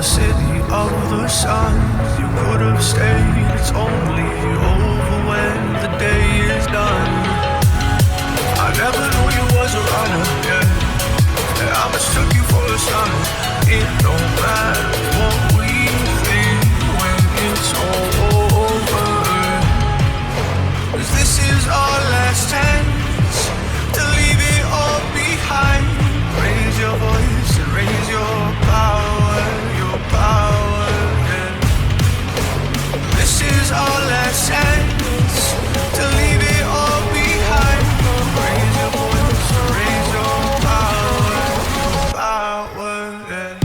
the city of the sun. You could have stayed, it's only over when the day is done. I never knew you was a runner, yeah. I mistook you for a son. It don't matter what we think when it's all over. 'Cause this is our last chance to leave it all behind. Raise your voice and raise your power, yeah. This is our last chance to leave it all behind. Raise your voice and raise your power, yeah.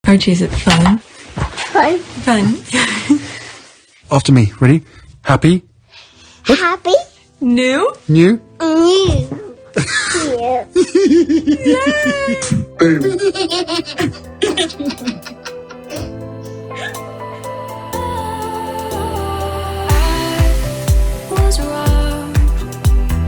Archie, is it fun? Fun. Fun. After me. Ready? Happy? Happy. New? New? New. Was wrong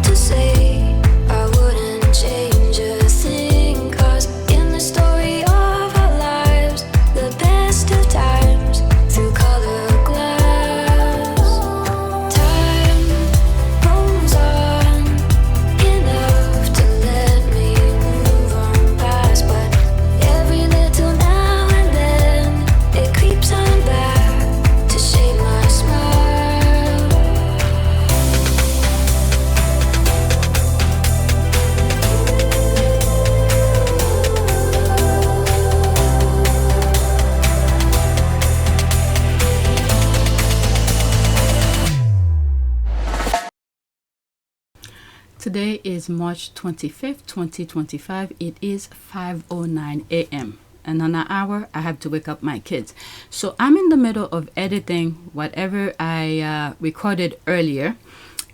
to say I wouldn't change a thing, 'cause in the story of our lives, the best of times through color glass, time moves on enough to let me move on past, but every little now and then it creeps on back to shape my smile. Today is March 25th, 2025. It is 5:09 a.m. and in an hour I have to wake up my kids. So I'm in the middle of editing whatever I recorded earlier,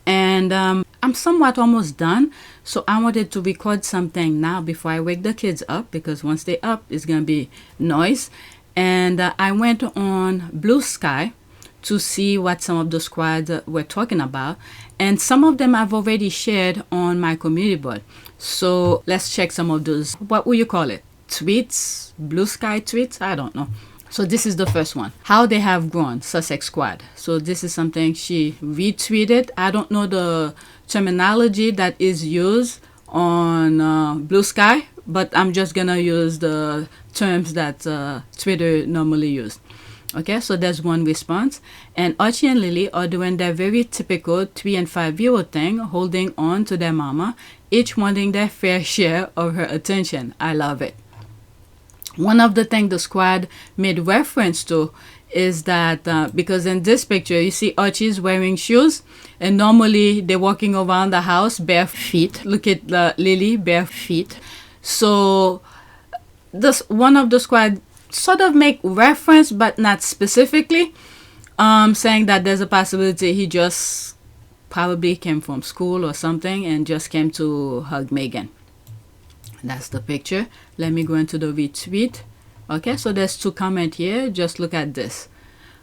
and I'm somewhat almost done. So I wanted to record something now before I wake the kids up, because once they're up, it's gonna be noise. And I went on Blue Sky to see what some of the squads were talking about, and some of them I've already shared on my community board. So let's check some of those, what will you call it, tweets, Blue Sky tweets, I don't know. So this is the first one, how they have grown, Sussex squad. So this is something she retweeted. I don't know the terminology that is used on Blue Sky, but I'm just gonna use the terms that Twitter normally use. Okay, so there's one response. And Archie and Lily are doing their very typical 3 and 5-year-old thing, holding on to their mama, each wanting their fair share of her attention. I love it. One of the things the squad made reference to is that because in this picture you see Archie's wearing shoes, and normally they're walking around the house bare feet. Look at Lily, bare feet. So this one of the squad sort of make reference, but not specifically, saying that there's a possibility he just probably came from school or something and just came to hug Meghan. That's the picture. Let me go into the retweet. Okay, so there's 2 comments here. Just look at this.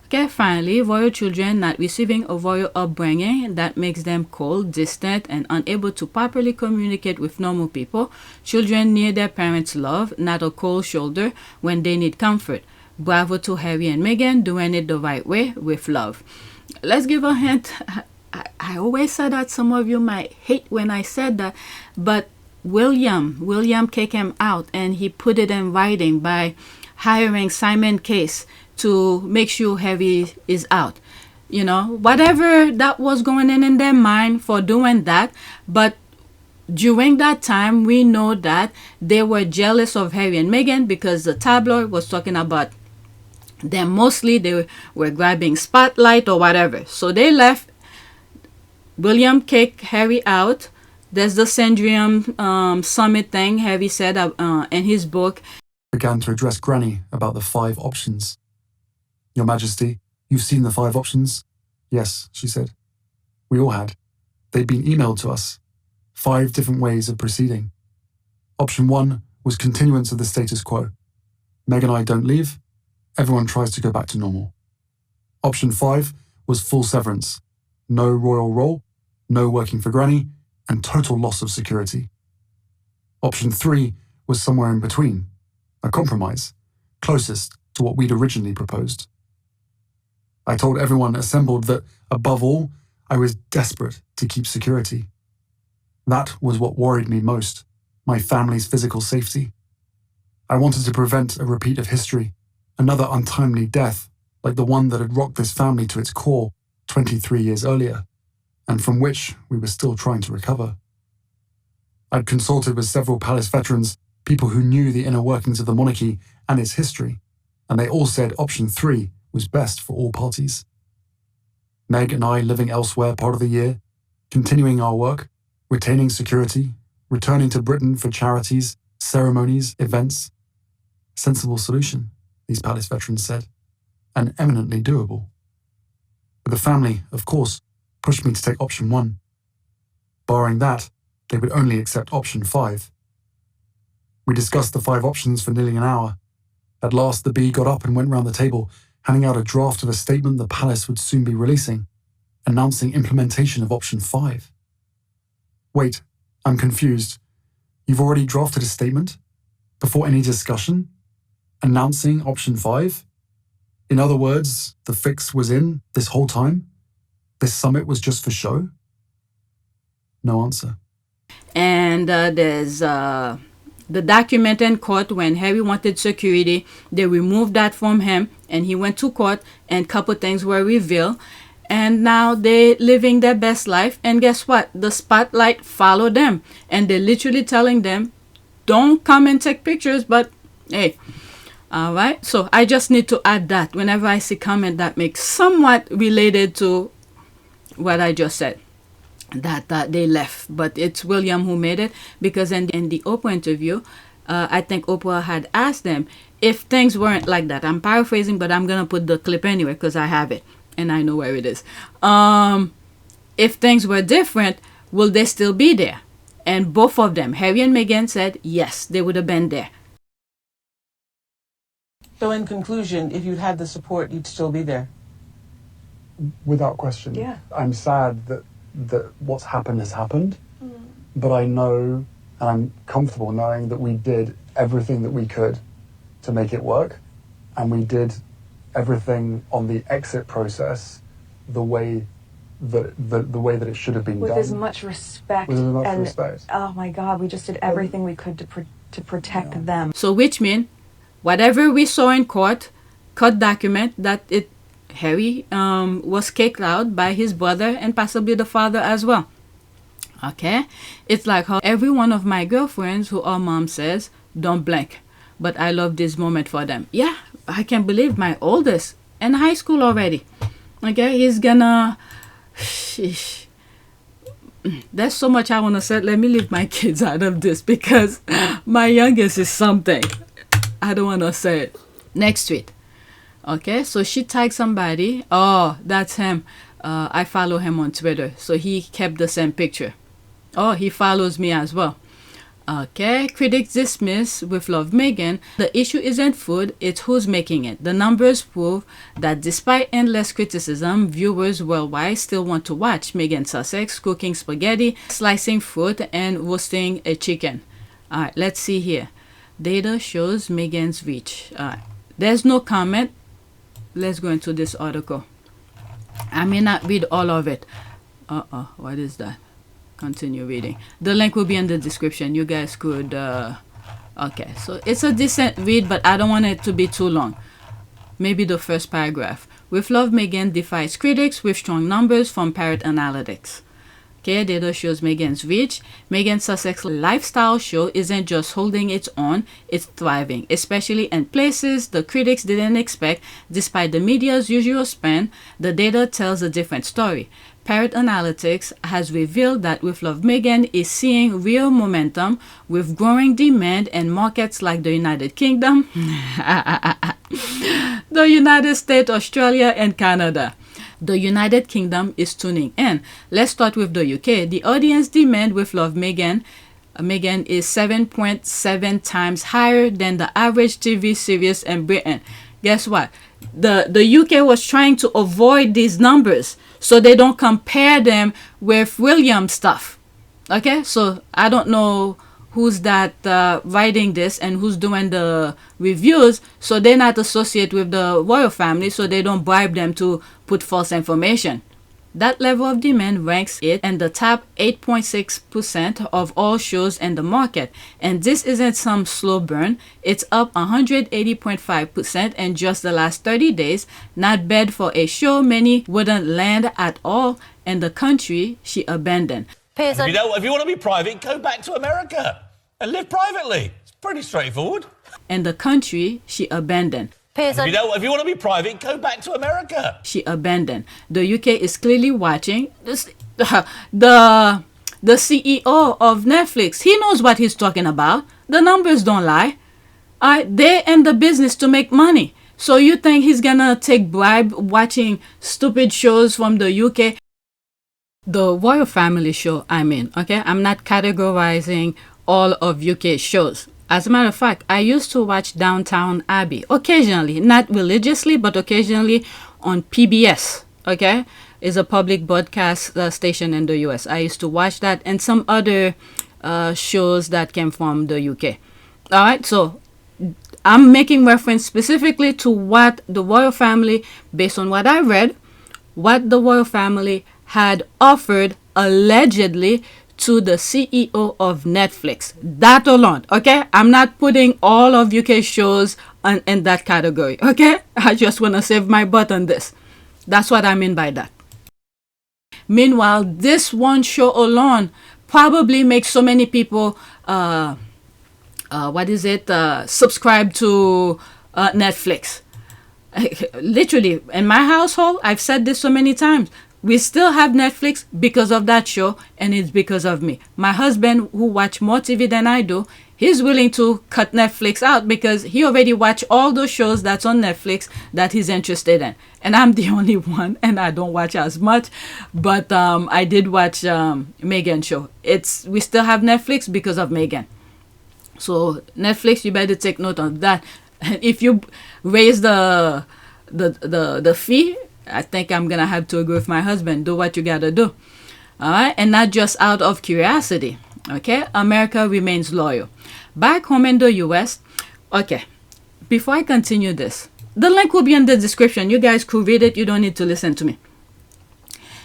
Okay, finally, royal children not receiving a royal upbringing that makes them cold, distant, and unable to properly communicate with normal people. Children need their parents' love, not a cold shoulder when they need comfort. Bravo to Harry and Meghan doing it the right way with love. Let's give a hint. I always say that some of you might hate when I said that, but William kicked him out, and he put it in writing by hiring Simon Case to make sure Harry is out. You know, whatever that was going in their mind for doing that, but during that time, we know that they were jealous of Harry and Meghan because the tabloid was talking about them. Mostly they were grabbing spotlight or whatever. So they left. William kicked Harry out. There's the Syndrium Summit thing Harry said in his book. Began to address Granny about the 5 options. Your Majesty, you've seen the 5 options? Yes, she said. We all had. They'd been emailed to us. 5 different ways of proceeding. Option 1 was continuance of the status quo. Meg and I don't leave. Everyone tries to go back to normal. Option 5 was full severance. No royal role, no working for Granny, and total loss of security. Option 3 was somewhere in between, a compromise, closest to what we'd originally proposed. I told everyone assembled that, above all, I was desperate to keep security. That was what worried me most, my family's physical safety. I wanted to prevent a repeat of history, another untimely death like the one that had rocked this family to its core 23 years earlier, and from which we were still trying to recover. I'd consulted with several palace veterans, people who knew the inner workings of the monarchy and its history, and they all said option 3 was best for all parties. Meg and I living elsewhere part of the year, continuing our work, retaining security, returning to Britain for charities, ceremonies, events. Sensible solution, these palace veterans said, and eminently doable. But the family, of course, pushed me to take option 1. Barring that, they would only accept option 5. We discussed the 5 options for nearly an hour. At last, the bee got up and went round the table, handing out a draft of a statement the palace would soon be releasing, announcing implementation of option 5. Wait, I'm confused. You've already drafted a statement? Before any discussion? Announcing option 5? In other words, the fix was in this whole time? This summit was just for show? No answer. And there's the document in court when Harry wanted security. They removed that from him, and he went to court, and a couple things were revealed. And now they're living their best life. And guess what? The spotlight followed them. And they're literally telling them, don't come and take pictures, but hey. All right. So I just need to add that whenever I see comment that makes somewhat related to what I just said, that they left. But it's William who made it, because in the Oprah interview, I think Oprah had asked them if things weren't like that. I'm paraphrasing, but I'm going to put the clip anyway because I have it. And I know where it is. If things were different, will they still be there? And both of them, Harry and Meghan, said yes, they would have been there. So in conclusion, if you'd had the support, you'd still be there? Without question. Yeah. I'm sad that what's happened has happened, but I know, and I'm comfortable knowing that we did everything that we could to make it work, and we did everything on the exit process the way that it should have been with done. as much respect. With as much and, respect. Oh my God, we just did everything we could to protect them. So which means whatever we saw in court document that Harry was kicked out by his brother and possibly the father as well. Okay? It's like how every one of my girlfriends who our mom says, don't blink. But I love this moment for them. Yeah, I can't believe my oldest in high school already. Okay, he's gonna... Sheesh. There's so much I want to say. Let me leave my kids out of this because my youngest is something. I don't want to say it. Next tweet. Okay, so she tagged somebody. Oh, that's him. I follow him on Twitter. So he kept the same picture. Oh, he follows me as well. Okay, critics dismiss with love Meghan. The issue isn't food, it's who's making it. The numbers prove that despite endless criticism, viewers worldwide still want to watch Meghan Sussex cooking spaghetti, slicing fruit, and roasting a chicken. Alright, let's see here. Data shows Meghan's reach. There's no comment. Let's go into this article. I may not read all of it. What is that? Continue reading. The link will be in the description. You guys could okay, so it's a decent read, but I don't want it to be too long. Maybe the first paragraph. With love, Meghan defies critics with strong numbers from Parrot Analytics. Okay, data shows Meghan's reach. Meghan's Sussex lifestyle show isn't just holding its own, it's thriving, especially in places the critics didn't expect. Despite the media's usual spin, the data tells a different story. Parrot Analytics has revealed that With Love Meghan is seeing real momentum with growing demand in markets like the United Kingdom, the United States, Australia, and Canada. The United Kingdom is tuning in. Let's start with the UK. The audience demand With Love Meghan is 7.7 times higher than the average TV series in Britain. Guess what? The UK was trying to avoid these numbers so they don't compare them with William stuff. Okay, so I don't know who's that writing this and who's doing the reviews, so they're not associated with the royal family, so they don't bribe them to put false information. That level of demand ranks it in the top 8.6% of all shows in the market. And this isn't some slow burn. It's up 180.5% in just the last 30 days. Not bad for a show many wouldn't land at all in the country she abandoned. If you want to be private, go back to America and live privately. It's pretty straightforward. In the country she abandoned. If you want to be private, go back to America. She abandoned. The UK is clearly watching. The CEO of Netflix, he knows what he's talking about. The numbers don't lie. They're in the business to make money. So you think he's gonna take bribe watching stupid shows from the UK? The royal family show, okay? I'm not categorizing all of UK shows. As a matter of fact, I used to watch Downton Abbey occasionally, not religiously, but occasionally on PBS, okay? It's a public broadcast station in the US. I used to watch that and some other shows that came from the UK. All right, so I'm making reference specifically to what the royal family, based on what I read, what the royal family had offered allegedly to the CEO of Netflix. That alone, okay? I'm not putting all of UK shows in that category, okay? I just want to save my butt on this. That's what I mean by that. Meanwhile, this one show alone probably makes so many people, subscribe to Netflix. Literally, in my household, I've said this so many times. We still have Netflix because of that show, and it's because of me. My husband, who watch more TV than I do, he's willing to cut Netflix out because he already watched all those shows that's on Netflix that he's interested in. And I'm the only one, and I don't watch as much. But I did watch Meghan show. We still have Netflix because of Meghan. So Netflix, you better take note of that. And if you raise the fee, I think I'm going to have to agree with my husband. Do what you got to do. All right. And not just out of curiosity. Okay. America remains loyal. Back home in the US. Okay. Before I continue this, the link will be in the description. You guys could read it. You don't need to listen to me.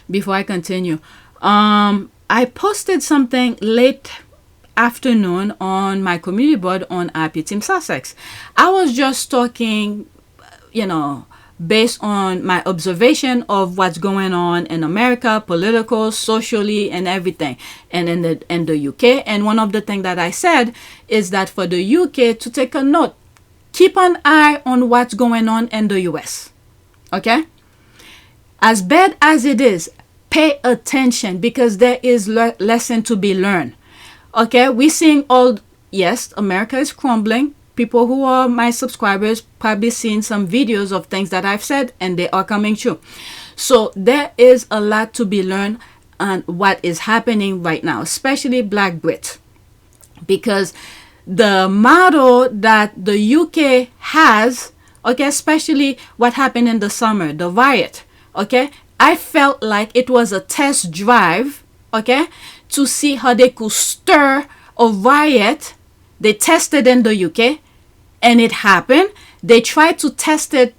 Before I continue, I posted something late afternoon on my community board on IP Team Sussex. I was just talking, based on my observation of what's going on in America, political, socially, and everything, and in the UK. And one of the things that I said is that for the UK to take a note, keep an eye on what's going on in the US. Okay? As bad as it is, pay attention because there is lesson to be learned. Okay? We're seeing yes, America is crumbling. People who are my subscribers probably seen some videos of things that I've said, and they are coming true. So there is a lot to be learned on what is happening right now, especially Black Brits, because the model that the UK has, okay, especially what happened in the summer, the riot, okay, I felt like it was a test drive, okay, to see how they could stir a riot. They tested in the UK. And it happened. They tried to test it,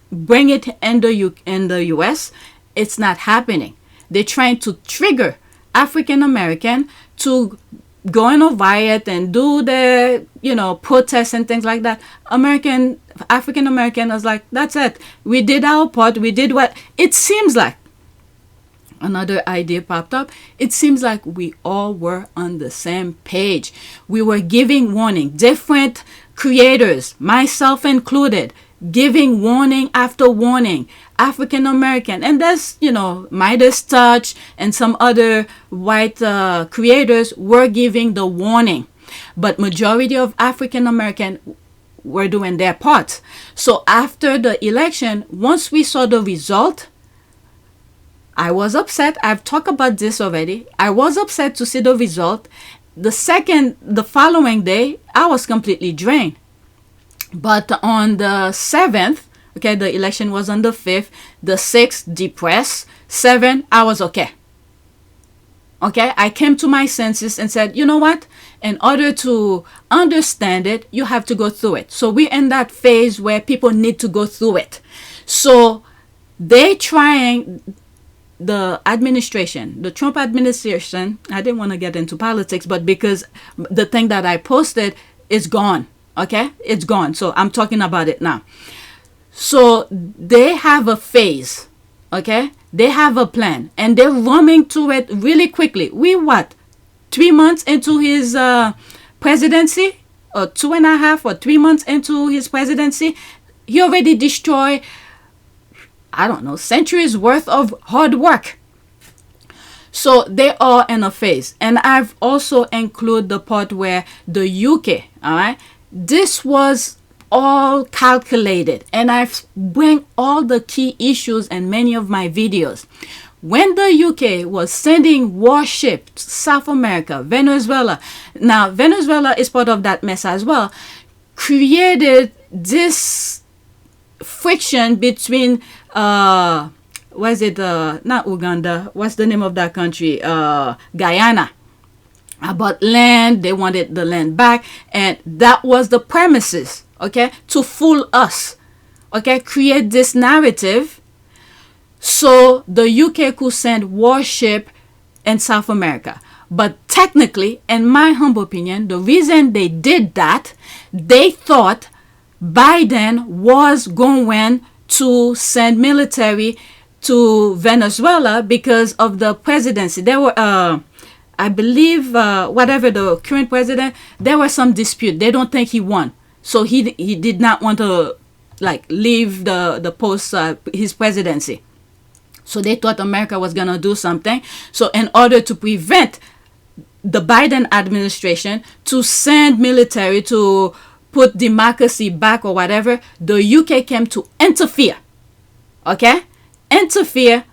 bring it in the US. It's not happening. they're trying to trigger African American to go in a riot and do the, protests and things like that. African American was like, that's it. We did our part. We did what it seems like. Another idea popped up. It seems like we all were on the same page. We were giving warning. Different creators, myself included, giving warning after warning. African American, and there's Midas Touch and some other white creators were giving the warning, but majority of African American were doing their part. So after the election, once we saw the result, I was upset. I've talked about this already. I was upset to see the result. The following day, I was completely drained. But on the 7th, okay, the election was on the 5th, the 6th, depressed, 7, I was okay. Okay, I came to my senses and said, you know what? In order to understand it, you have to go through it. So we're in that phase where people need to go through it. So they trying, the administration, the Trump administration, I didn't want to get into politics, but because the thing that I posted is gone. Okay, it's gone. So I'm talking about it now. So they have a phase. Okay, they have a plan and they're running to it really quickly. We 3 months into his presidency, or 2.5 or 3 months into his presidency, he already destroyed, I don't know, centuries worth of hard work. So they are in a phase. And I've also included the part where the UK, all right, this was all calculated, and I've bring all the key issues in many of my videos. When the UK was sending warships to South America, Venezuela, now Venezuela is part of that mess as well, created this friction between not Uganda, what's the name of that country, Guyana, about land. They wanted the land back, and that was the premises, okay, to fool us, okay, create this narrative so the UK could send warship in South America. But technically, in my humble opinion, the reason they did that, they thought Biden was going to send military to Venezuela because of the presidency. There were I believe whatever the current president, there was some dispute. They don't think he won. So he did not want to leave the post, his presidency. So they thought America was going to do something. So in order to prevent the Biden administration to send military to put democracy back or whatever, the UK came to interfere. Okay? Interfere,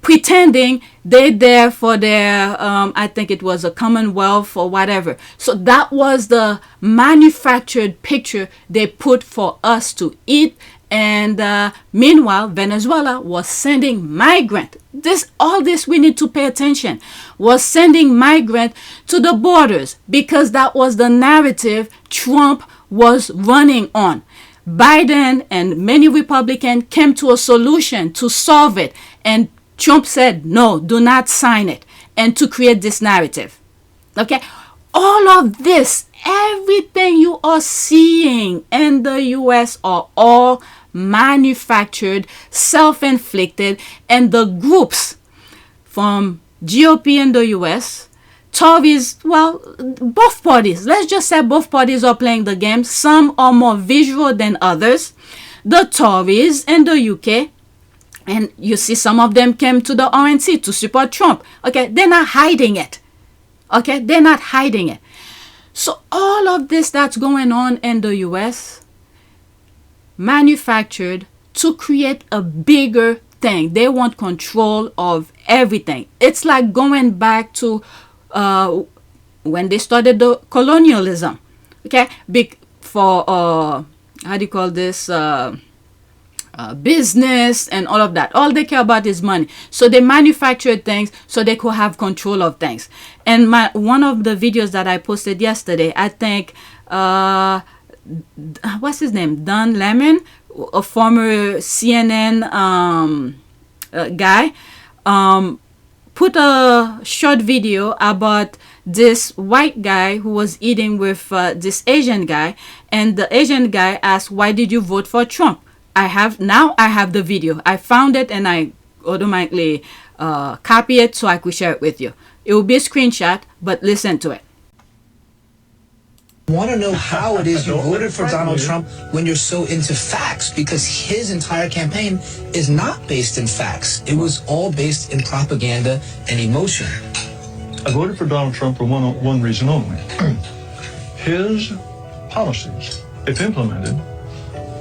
pretending they're there for their, I think it was a Commonwealth or whatever. So that was the manufactured picture they put for us to eat. And meanwhile, Venezuela was sending migrant. All this we need to pay attention. Was sending migrant to the borders because that was the narrative Trump was running on. Biden and many Republicans came to a solution to solve it, and Trump said, no, do not sign it, and to create this narrative. Okay, all of this, everything you are seeing in the US are all manufactured, self-inflicted, and the groups from GOP in the US, Tories, well, both parties, let's just say both parties are playing the game. Some are more visual than others. The Tories in the UK, and you see some of them came to the RNC to support Trump. Okay, they're not hiding it. Okay, they're not hiding it. So all of this that's going on in the US, manufactured to create a bigger thing. They want control of everything. It's like going back to when they started the colonialism. Okay, for how do you call this? Business and all of that. All they care about is money. So they manufactured things so they could have control of things. And one of the videos that I posted yesterday, I think, what's his name? Don Lemon, a former CNN guy, put a short video about this white guy who was eating with this Asian guy, and the Asian guy asked, "Why did you vote for Trump?" I have the video. I found it and I automatically copy it so I could share it with you. It will be a screenshot, but listen to it. I want to know how it is you voted for Donald Trump when you're so into facts, because his entire campaign is not based in facts. It was all based in propaganda and emotion. I voted for Donald Trump for one reason only. His policies, if implemented,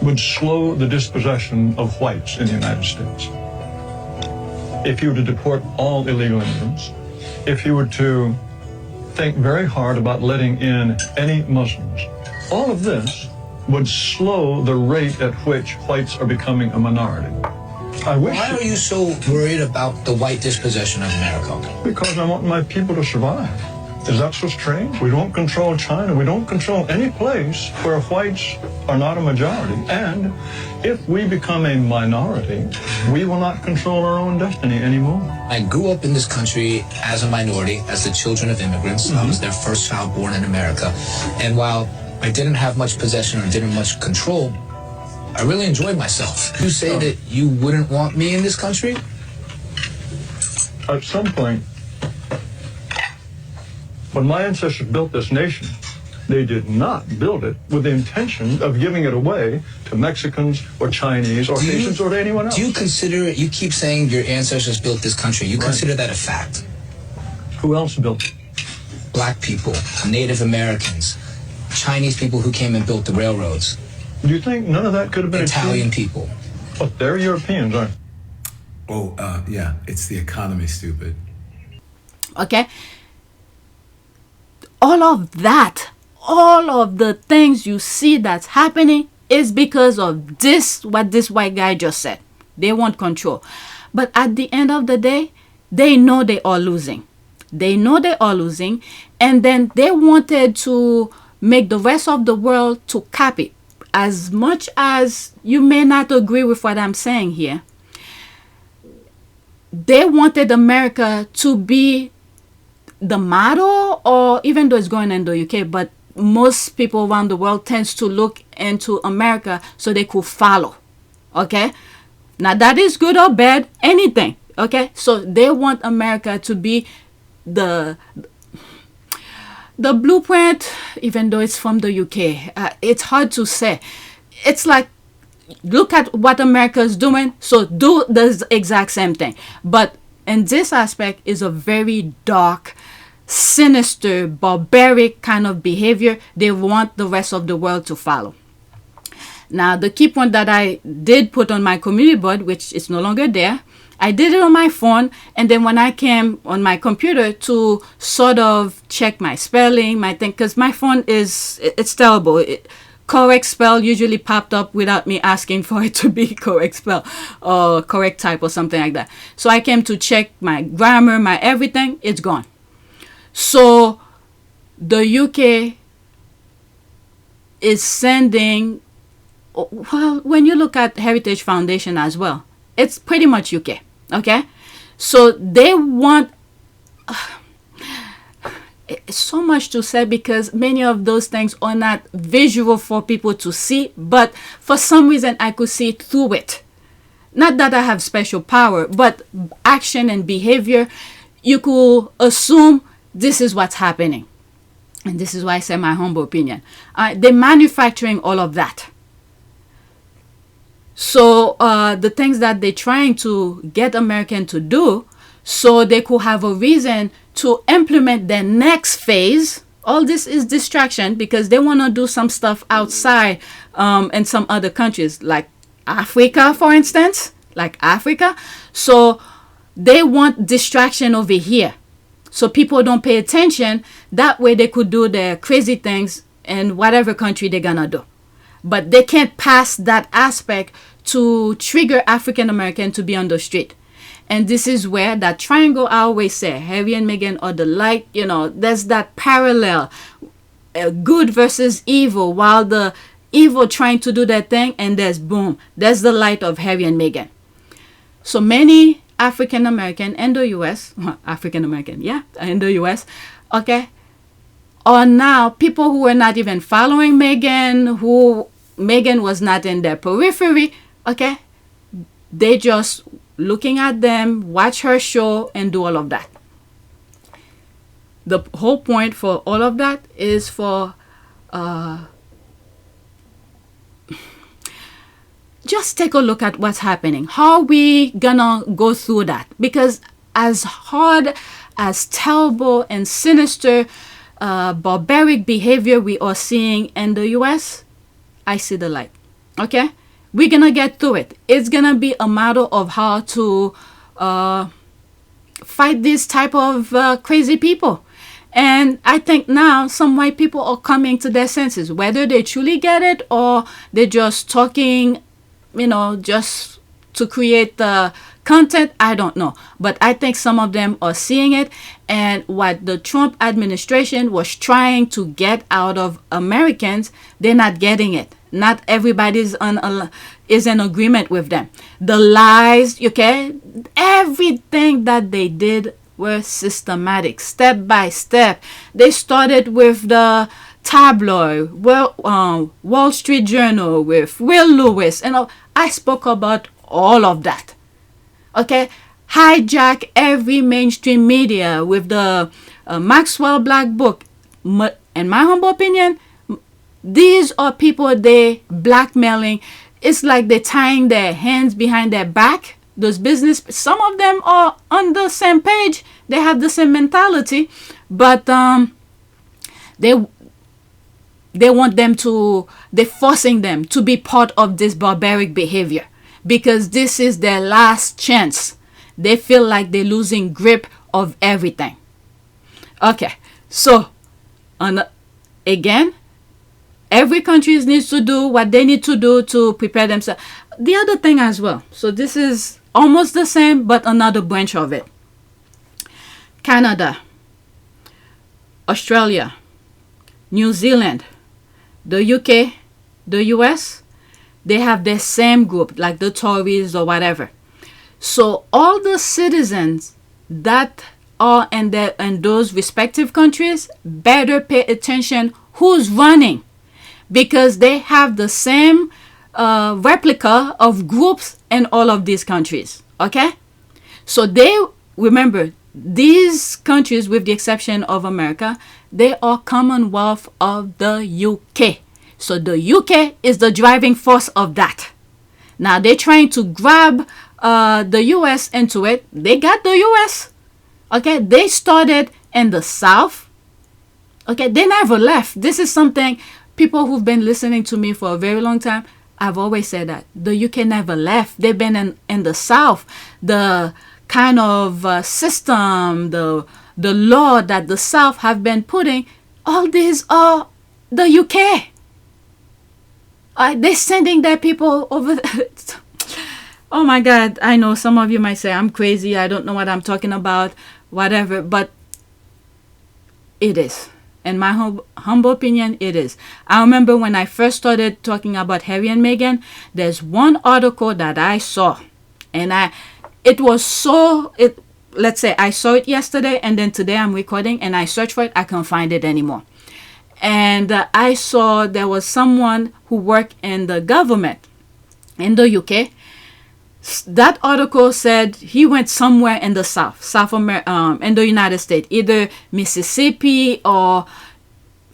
would slow the dispossession of whites in the United States. If you were to deport all illegal immigrants, if you were to think very hard about letting in any Muslims, all of this would slow the rate at which whites are becoming a minority. Why are you so worried about the white dispossession of America? Because I want my people to survive. Is that so strange? We don't control China. We don't control any place where whites are not a majority. And if we become a minority, we will not control our own destiny anymore. I grew up in this country as a minority, as the children of immigrants. I was their first child born in America. And while I didn't have much possession or didn't much control, I really enjoyed myself. You say that you wouldn't want me in this country? At some point, when my ancestors built this nation, they did not build it with the intention of giving it away to Mexicans or Chinese or Asians or to anyone else. Do you consider, you keep saying your ancestors built this country, you consider that a fact? Who else built it? Black people, Native Americans, Chinese people who came and built the railroads. Do you think none of that could have been Italian people? But they're Europeans, aren't they? Oh, yeah, it's the economy, stupid. Okay? All of that, all of the things you see that's happening is because of this, what this white guy just said. They want control. But at the end of the day, they know they are losing. They know they are losing. And then they wanted to make the rest of the world to copy. As much as you may not agree with what I'm saying here, they wanted America to be the model, or even though it's going in the UK, but most people around the world tends to look into America so they could follow. Okay? Now that is good or bad, anything. Okay? So they want America to be the blueprint, even though it's from the UK. It's hard to say. It's like, look at what America is doing, so do the exact same thing. But in this aspect is a very dark, sinister, barbaric kind of behavior they want the rest of the world to follow. Now, the key point that I did put on my community board, which is no longer there, I did it on my phone, and then when I came on my computer to sort of check my spelling, my thing, because my phone it's terrible. Correct spell usually popped up without me asking for it to be correct spell or correct type or something like that. So I came to check my grammar, my everything, it's gone. So the UK is sending, well, when you look at Heritage Foundation as well, it's pretty much UK. Okay? So they want so much to say, because many of those things are not visual for people to see, but for some reason I could see through it. Not that I have special power, but action and behavior, you could assume this is what's happening. And this is why I say my humble opinion. They're manufacturing all of that. So the things that they're trying to get Americans to do, so they could have a reason to implement their next phase. All this is distraction, because they want to do some stuff outside in some other countries, like Africa, for instance, like Africa. So they want distraction over here, so people don't pay attention. That way they could do their crazy things in whatever country they're gonna do. But they can't pass that aspect to trigger African American to be on the street. And this is where that triangle, I always say, Harry and Meghan are the light, there's that parallel, good versus evil, while the evil trying to do their thing, and there's boom, there's the light of Harry and Meghan. So many African American in the US, African American, yeah, in the US, okay, are now people who were not even following Meghan, who Meghan was not in their periphery, okay, they just looking at them, watch her show, and do all of that. The whole point for all of that is for just take a look at what's happening. How we gonna go through that? Because as hard, as terrible and sinister, barbaric behavior we are seeing in the US, I see the light. Okay? We're gonna get through it. It's gonna be a matter of how to fight this type of crazy people. And I think now some white people are coming to their senses, whether they truly get it or they're just talking, just to create the content. I don't know. But I think some of them are seeing it. And what the Trump administration was trying to get out of Americans, they're not getting it. Not everybody is in agreement with them. The lies, okay, everything that they did were systematic, step by step. They started with the tabloid, Wall Street Journal, with Will Lewis, and I spoke about all of that. Okay, hijack every mainstream media with the Maxwell Black Book. In my humble opinion, these are people they blackmailing. It's like they're tying their hands behind their back. Those business, some of them are on the same page. They have the same mentality, but they want them to, they're forcing them to be part of this barbaric behavior because this is their last chance. They feel like they're losing grip of everything. Okay, so again, every country needs to do what they need to do to prepare themselves. The other thing as well, so this is almost the same, but another branch of it. Canada, Australia, New Zealand, the UK, the US, they have the same group, like the Tories or whatever. So all the citizens that are in those respective countries better pay attention who's running, because they have the same replica of groups in all of these countries. Okay, so they, remember, these countries, with the exception of America, they are Commonwealth of the UK. So the UK is the driving force of that. Now they're trying to grab the US into it. They got the US. Okay, they started in the South. Okay, they never left. This is something people who've been listening to me for a very long time, I've always said that the UK never left. They've been in the South. The kind of system, the law that the South have been putting, all these are the UK. They're sending their people over. Oh my God, I know some of you might say I'm crazy, I don't know what I'm talking about, whatever, but it is. In my humble opinion, it is. I remember when I first started talking about Harry and Meghan, there's one article that I saw, and let's say I saw it yesterday, and then today I'm recording, and I searched for it, I can't find it anymore. And I saw there was someone who worked in the government in the UK. That article said he went somewhere in the South America, in the United States, either Mississippi or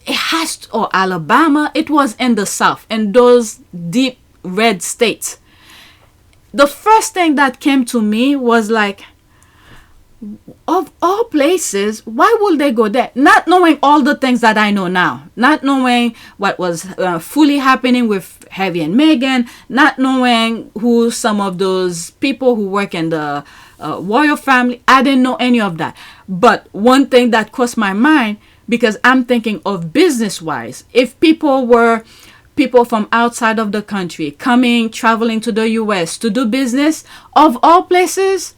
Alabama. It was in the South, in those deep red states. The first thing that came to me was like, of all places, why would they go there? Not knowing all the things that I know now, not knowing what was fully happening with Harry and Meghan, not knowing who some of those people who work in the royal family. I didn't know any of that. But one thing that crossed my mind, because I'm thinking of business-wise, if people from outside of the country traveling to the US to do business, of all places,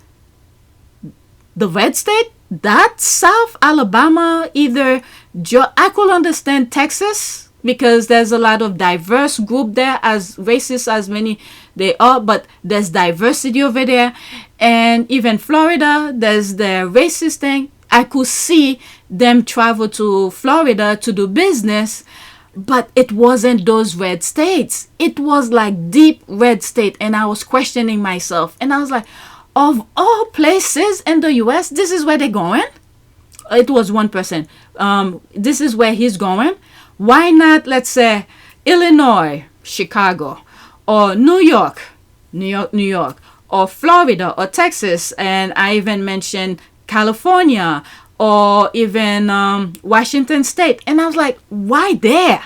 the red state, that South Alabama, I could understand Texas, because there's a lot of diverse group there, as racist as many They are, but there's diversity over there. And even Florida, there's the racist thing. I could see them travel to Florida to do business, but it wasn't those red states. It was like deep red state. And I was questioning myself. And I was like, of all places in the US, this is where they're going? It was one person. This is where he's going. Why not, let's say, Illinois, Chicago, or New York, or Florida, or Texas, and I even mentioned California, or even Washington State. And I was like, why there?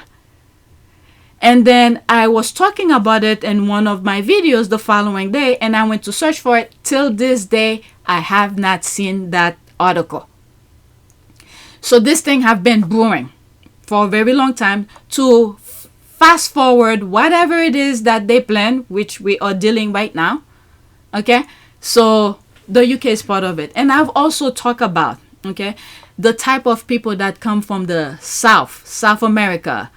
And then I was talking about it in one of my videos the following day, and I went to search for it. Till this day, I have not seen that article. So this thing have been brewing for a very long time to fast forward whatever it is that they plan, which we are dealing right now. Okay, so the UK is part of it. And I've also talked about, okay, the type of people that come from the South America.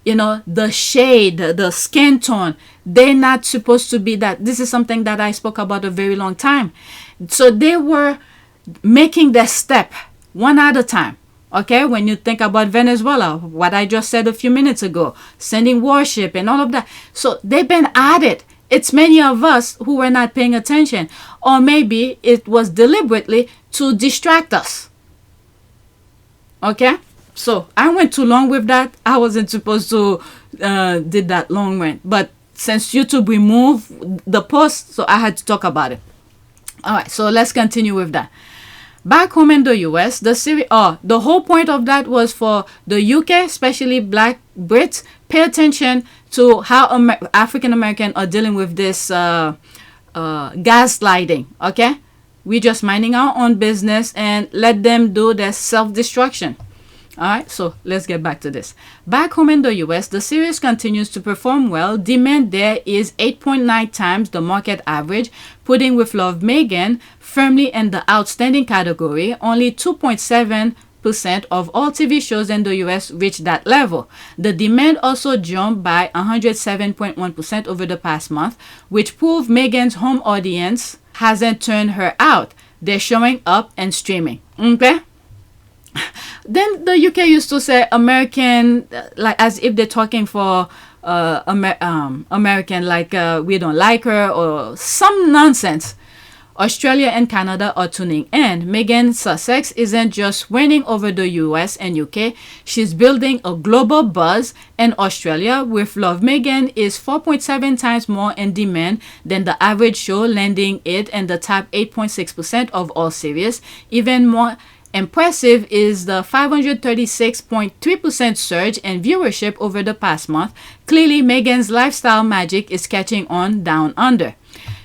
You know, the shade, the skin tone, they're not supposed to be that. This is something that I spoke about a very long time. So they were making their step one at a time. Okay, when you think about Venezuela, what I just said a few minutes ago, sending worship and all of that. So they've been at it. It's many of us who were not paying attention. Or maybe it was deliberately to distract us. Okay? So I went too long with that. I wasn't supposed to did that long rant. But since YouTube removed the post, so I had to talk about it. All right, so let's continue with that. Back home in the US, the whole point of that was for the UK, especially Black Brits, pay attention to how African American are dealing with this gaslighting. Okay, we just minding our own business and let them do their self-destruction. All right, so let's get back to this. Back home in the US, the series continues to perform well. Demand there is 8.9 times the market average, putting With Love Meghan firmly in the outstanding category. Only 2.7% of all TV shows in the US reach that level. The demand also jumped by 107.1% over the past month, which proved Meghan's home audience hasn't turned her out. They're showing up and streaming. Okay? Then the UK used to say American, like as if they're talking for American, like we don't like her or some nonsense. Australia and Canada are tuning in. Meghan Sussex isn't just winning over the US and UK, she's building a global buzz in Australia. With Love Meghan is 4.7 times more in demand than the average show, landing it in the top 8.6% of all series. Even more impressive is the 536.3% surge in viewership over the past month. Clearly, Meghan's lifestyle magic is catching on down under.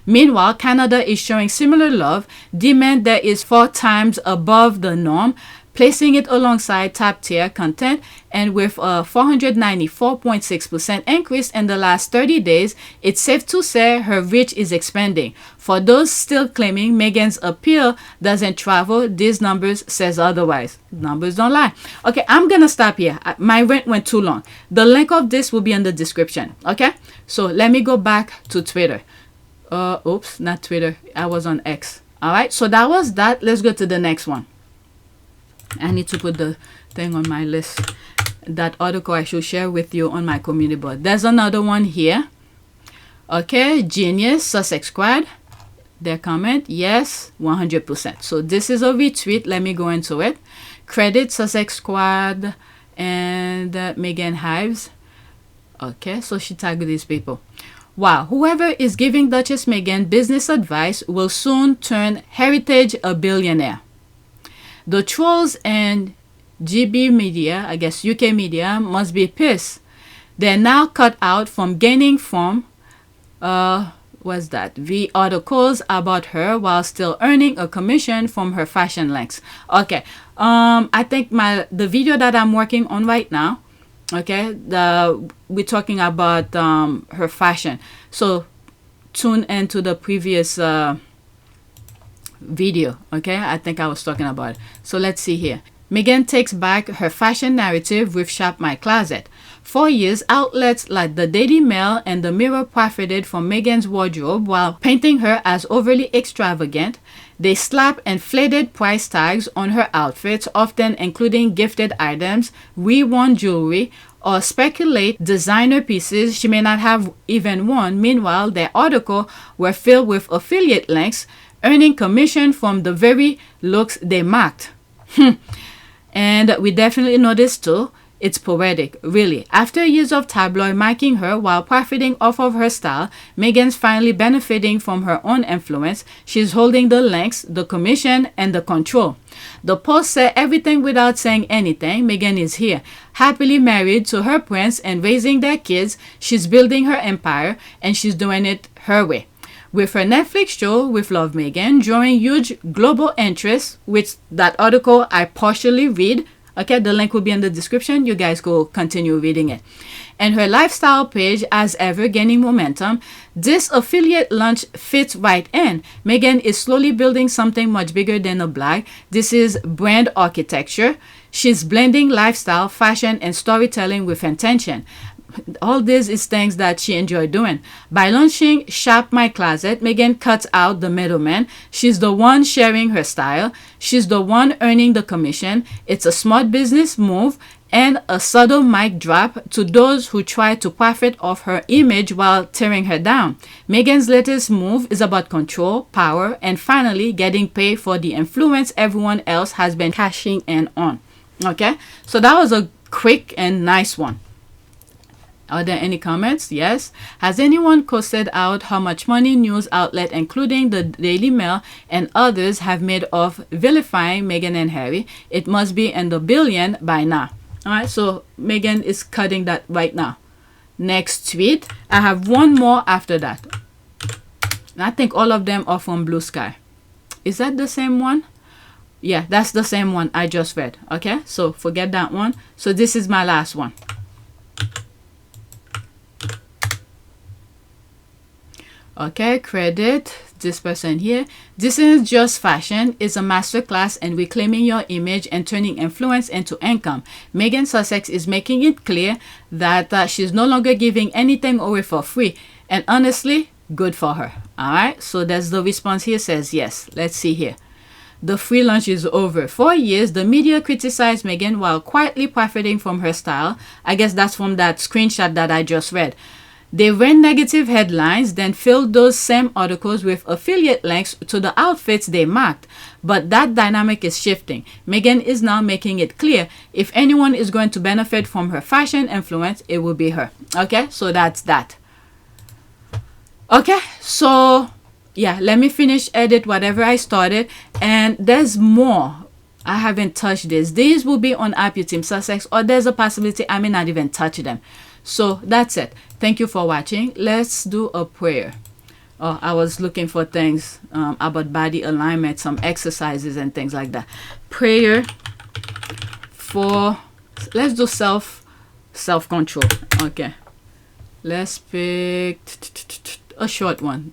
Meanwhile, Canada is showing similar love. Demand there is 4 times above the norm, placing it alongside top-tier content, and with a 494.6% increase in the last 30 days, it's safe to say her reach is expanding. For those still claiming Meghan's appeal doesn't travel, these numbers says otherwise. Numbers don't lie. Okay, I'm gonna stop here. My rant went too long. The link of this will be in the description. Okay, so let me go back to Twitter. Oops, not Twitter. I was on X. All right, so that was that. Let's go to the next one. I need to put the thing on my list. That article I should share with you on my community board. There's another one here. Okay, Genius, Sussex Squad. Their comment, yes, 100%. So this is a retweet. Let me go into it. Credit Sussex Squad and Meghan Hives. Okay, so she tagged these people. Wow, whoever is giving Duchess Meghan business advice will soon turn Heritage a billionaire. The trolls and GB media, I guess UK media, must be pissed. They're now cut out from gaining from, what's that? The articles about her while still earning a commission from her fashion links. Okay, I think the video that I'm working on right now, okay, we're talking about her fashion. So tune into the previous video. Okay, I think I was talking about it. So let's see here. Meghan takes back her fashion narrative with Shop My Closet. For years, outlets like the Daily Mail and the Mirror profited from Meghan's wardrobe while painting her as overly extravagant. They slap inflated price tags on her outfits, often including gifted items, reworn jewelry, or speculate designer pieces she may not have even worn. Meanwhile, their articles were filled with affiliate links, earning commission from the very looks they mocked. And we definitely know this too. It's poetic, really. After years of tabloid marking her while profiting off of her style, Meghan's finally benefiting from her own influence. She's holding the links, the commission, and the control. The Post said everything without saying anything. Meghan is here, happily married to her prince and raising their kids. She's building her empire, and she's doing it her way. With her Netflix show with Love Meghan drawing huge global interest, which that article I partially read. Okay, the link will be in the description. You guys go continue reading it. And her lifestyle page, as ever, gaining momentum. This affiliate launch fits right in. Meghan is slowly building something much bigger than a blog. This is brand architecture. She's blending lifestyle, fashion, and storytelling with intention. All this is things that she enjoyed doing. By launching Shop My Closet, Meghan cuts out the middleman. She's the one sharing her style. She's the one earning the commission. It's a smart business move and a subtle mic drop to those who try to profit off her image while tearing her down. Meghan's latest move is about control, power, and finally getting paid for the influence everyone else has been cashing in on. Okay, so that was a quick and nice one. Are there any comments? Yes. Has anyone costed out how much money news outlet, including the Daily Mail and others, have made off vilifying Meghan and Harry? It must be in the billion by now. All right, so Meghan is cutting that right now. Next tweet. I have one more after that. I think all of them are from Blue Sky. Is that the same one? Yeah, that's the same one I just read. Okay, so forget that one. So this is my last one. Okay, credit this person here. This is just fashion. It's a masterclass in reclaiming your image and turning influence into income. Meghan Sussex is making it clear that she's no longer giving anything away for free. And honestly, good for her. All right, so that's the response here. Says yes. Let's see here. The free lunch is over. For years, the media criticized Meghan while quietly profiting from her style. I guess that's from that screenshot that I just read. They ran negative headlines, then filled those same articles with affiliate links to the outfits they mocked. But that dynamic is shifting. Meghan is now making it clear if anyone is going to benefit from her fashion influence, it will be her. Okay, so that's that. Okay, so yeah, let me finish edit whatever I started. And there's more. I haven't touched this. These will be on App Team Sussex, or there's a possibility I may not even touch them. So that's it. Thank you for watching. Let's do a prayer. Oh, I was looking for things about body alignment, some exercises and things like that. Prayer for, let's do self-control. Okay. Let's pick a short one.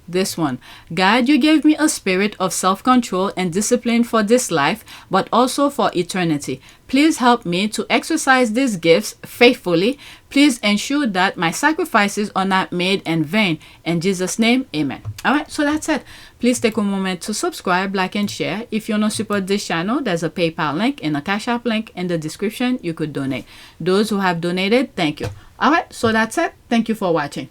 This one. God, you gave me a spirit of self-control and discipline for this life, but also for eternity. Please help me to exercise these gifts faithfully. Please ensure that my sacrifices are not made in vain. In Jesus' name, amen. All right, so that's it. Please take a moment to subscribe, like, and share. If you want to support this channel, there's a PayPal link and a Cash App link in the description. You could donate. Those who have donated, thank you. All right, so that's it. Thank you for watching.